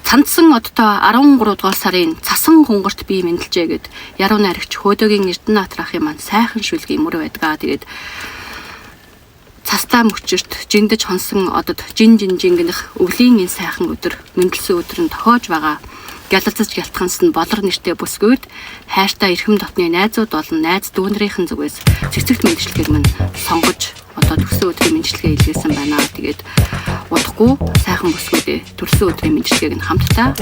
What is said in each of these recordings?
цандсан одтой 13 дугаар сарын цасан хунгарт бие мэндэлжээ гэд яруу найрагч Хөөдөөгийн Эрдэнэ Атрахын маань сайхан шүлгийн мөр байдгаа. Тэгээд цастаа мөчөрт жиндэж хонсон одод жин жингэнэх өвлийн энэ сайхан өдөр мэндэлсэн өдөр нь тохиож байгаа. Гялалцаж гялтханс нь болор нэртэй бүсгүйд хайртай эрхэм дотны найзууд болон найз дүүнрийнхэн зүгээс цэцэгт мэндчлэгийг мань сонгож одоо төрсөн өдрийн мэндчлэгээ илгээсэн байна. Тэгээд удахгүй сайхан бүсгүйдээ төрсөн өдрийн мэндчлэгийг нь хамтдаа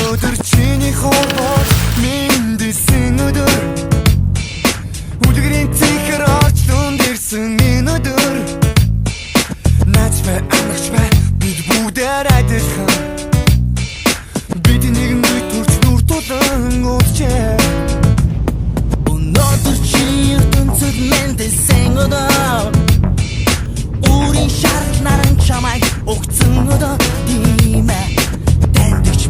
өдөр чиний хоолой мэндэлсэн өдөр үлгэрийн цэхэр орчлон дэрсэн энэ өдөр наач бай амарч бай бид бүгдээр адилхан бид нэгэн төрч нүр тулан уулчээ өнөөдөр чи ертөнцөд мэндэлсэн өдөр Урийн шарт наран чамайг өгцөн өдөр тийм ээ Тэндвч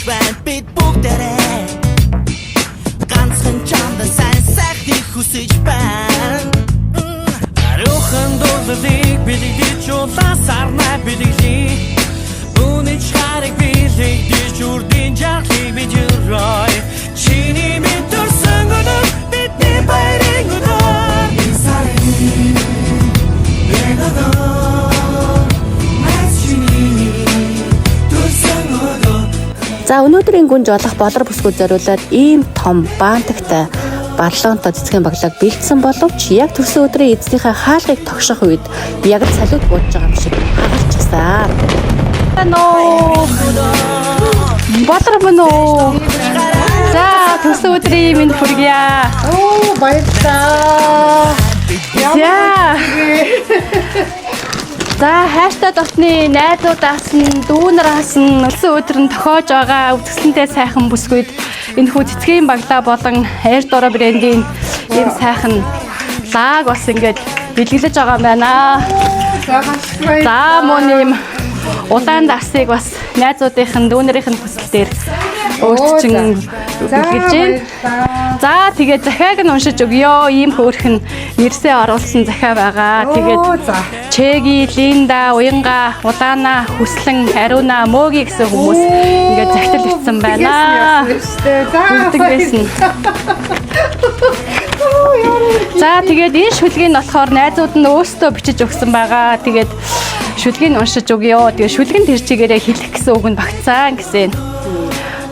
бай бид бүгдээрээ ганцхан чамд сайн сайхныг хүсэж байна Арухан дуулыг билэгдэж улаасарнаа билэглий Үнэч хараг билэгдэж үрдийн жаргалыг бид юрой Чиний минь төрсөн өдөр бидний баярын өдөр Исарин За өнөөдрийн гүнж олох болор бүсгүйд зориулаад ийм том баантагтай барлоонтой цэцгийн баглаг бэлдсэн боловч яг төрсөн өдрийн эзнийхээ хаалгыг тогшох үед яг л салют буудж байгаа юм шиг хагалчихсан. Болор мөн үү? За төрсөн өдрийн минь хүргье. Оо баярлалаа. За хайртай дотны найзуудаас нь дүүнараас нь өлсөн өдөр нь тохиож байгаа өвдгсэнтэй сайхан бүсгүйд энэ хүү цэцгийн баглаа болон Air Dora брендийн ийм сайхан лаг бас ингээд бэлгэлж байгаа юм байна. За мөн ийм удаан дарсыг бас найзуудынх нь дүүнэрийнх нь хүсэлтээр өөрчлөн бэлгэлж байна. За тэгээд захиаг нь уншиж өгье. Ийм хөөрхөн нэрсээ оруулсан захиа байгаа. Тэгээд Чеги, Линда, Уянга, Удаана, Хүслэн, Ариуна, Мөөги гэсэн хүмүүс ингээд захидал итсэн байна. Бүгдэг байсан. За тэгээд энэ шүлгийг нь болохоор найзууд нь өөрсдөө бичиж өгсөн байгаа. Тэгээд шүлгийг нь уншиж өгье. Тэгээд шүлгэн тэр чигээрээ хэлэх гэсэн үг нь багтсан гэсэн.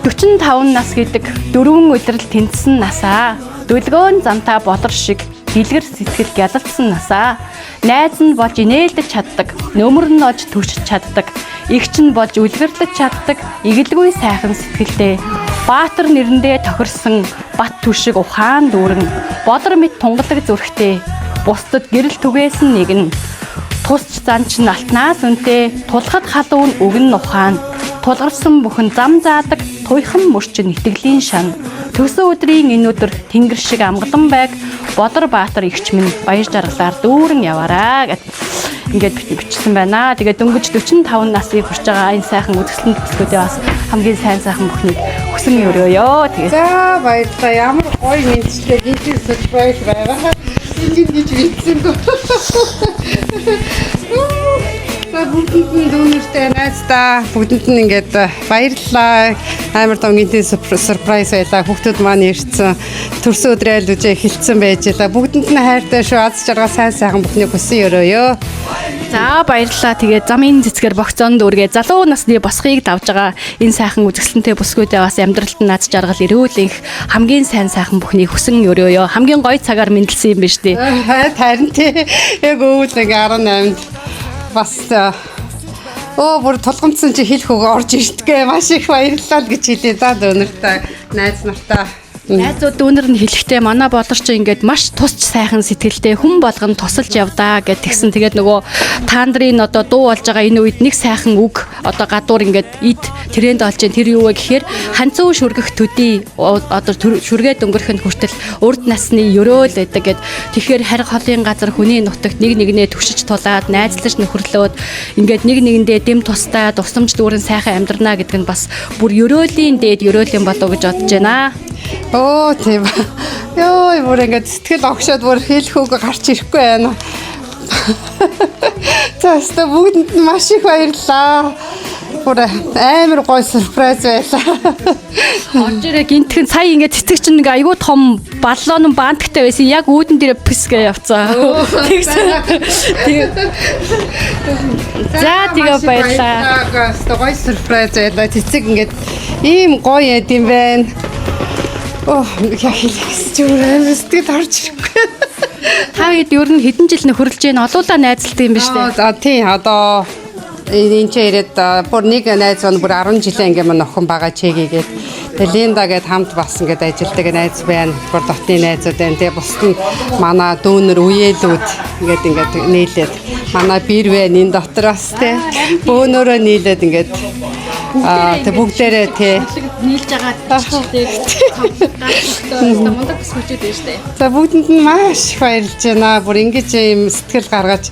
45 нас гэдэг 4 өдрөл тэнцсэн насаа. Дүлгөөн замтаа болор шиг дэлгэр сэтгэл гялалцсан насаа. Найз нь болж инээлдэж чаддаг, нөмөр нь олж төрчж чаддаг, игч нь болж үлгэрлэж чаддаг, игэлгүй сайхан сэтгэлтэй. Баатар нэрэндээ тохирсон бат түшиг ухаан дүүрэн, болор мэд тунгадаг зүрхтэй, бусдад гэрэл түгээсэн нэгэн. Тусч занч нь алтнаас үнтэй, тулхад халуун өгн ухаан. Тулгарсан бүхэн зам заадаг, туйхан мөрчин итгэлийн шан. Төсөн өдрийн энэ өдөр тэнгэр шиг амгалан байг, Бодор Баатар игч минь баяр жаргалаар дүүрэн яваараа гэд ингээд бичсэн байна. Тэгээд дөнгөж 45 насыг хүрч байгаа энэ сайхан үзэсгэлэнт бүсгүүдээ бас хамгийн сайхан бүхнийг хүсэн өрөөё. Тэгээд за баярлалаа. Ямар гоё мэдчилээ гинтийн surprise байгаа. Энийг гэж бичсэн гоо. За бүгдэнд нь дүүнэртэй найздаа бүгдэнд нь ингээд баярлалаа. Амар том гинтийн surprise байлаа. Хүүхдүүд маань ирсэн. Төрсөн өдрөө айлж эхэлсэн байж байлаа. Бүгдэнд нь хайртай шүү. Аз жаргал сайхан бүхнийг хүсэн өрөөё. за баярлалаа. Тэгээд замын цэцгэр богцоонд үргээ залуу насны босхийг давж байгаа энэ сайхан үзэсгэлэнтэй бүсгүүдээ бас амьдралд нь аз жаргал ирүүлэх хамгийн сайхан бүхнийг хүсэн өрөөё. Хамгийн гоё цагаар мэндэлсэн юм биш үү? Харин тий. Яг өвөл ингээ 18-нд бас бүр тулгамдсан чи хэлэх үг орж ирдгээ маш их баярлалаа гэж хэлээ. За дүүнэртэй найз нартай Найзууд дүүнэр нь хэлэхдээ манай болорч ингээд маш тусч сайхан сэтгэлтэй хүн болгон тусалж явдаа гэд тэгсэн. Тэгээд нөгөө та нарын одоо дуу болж байгаа энэ үед нэг сайхан үг одоо гадуур ингээд ид тренд олж ин тэр юу вэ гэхээр ханцуу шүргэх төдий одоо шүргээд өнгөрөхөнд хүртэл урд насны ёроол байдаг гэд. Тэгэхээр хариг холын газар хүний нутагт нэг нэгнээ түшиж тулаад найзлаж нөхөрлөөд ингээд нэг нэгэндээ дэм тустай тусламж дүүрэн сайхан амьдрнаа гэдэг нь бас бүр ёроолийн дээд ёроол юм болов гэж бодож байна. Оо тийм. Йоо, бүр ингээд сэтгэл огшоод бүр хэлэх үг гарч ирэхгүй байна. За, бүгдэнд нь маш их баярлалаа. бүр амар гоё сюрприз байлаа. Орж ирээ гинтхэн сая ингээд цэцэг чинь ингээ айгүй том баллон бантгтай байсан. Яг үүдэн дээр пүсгээ явцаа. За тэгээ баярлаа. Гоё сюрприз байлаа. Цэцэг ингээд ийм гоё яд юм байна. Яа хэлэх ч өөр амар сэтгэл орж ирэхгүй. Та хэд ер нь хэдэн жил хөрөлж ийн олуулаа найзалдаг юм ба штэ. За тий одоо энэ ч ирээд бүр нэг найз нь бүр 10 жилийн ингээ мань охин байгаа чигээд тэгээ Линда гээд хамт бас ингээд ажилдаг найз байна. Бүр дотны найзууд байна. Тэгээ бусд нь манай дүүнер үеэлүүд ингээд нийлээд манай бэр байна энэ дотроос те бөөнөрөө нийлээд ингээд тэг бүгдээрээ те Нийлж байгаа тийм мундаг бүсгүүчүүд байна штэ. за бүгдэнд нь маш их баярлж байна. Бүр ингэж юм сэтгэл гаргаж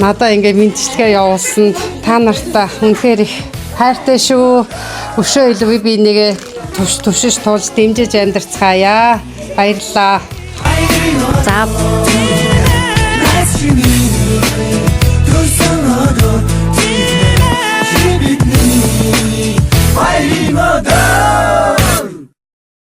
надаа ингээ мэдчилгээ явуулсанд та нартаа үнэхээр их хайртай шүү. Өшөө илүү би нэгэ тушиж туулж дэмжиж амьдарцгаая. Баярлалаа. За Nice to meet you.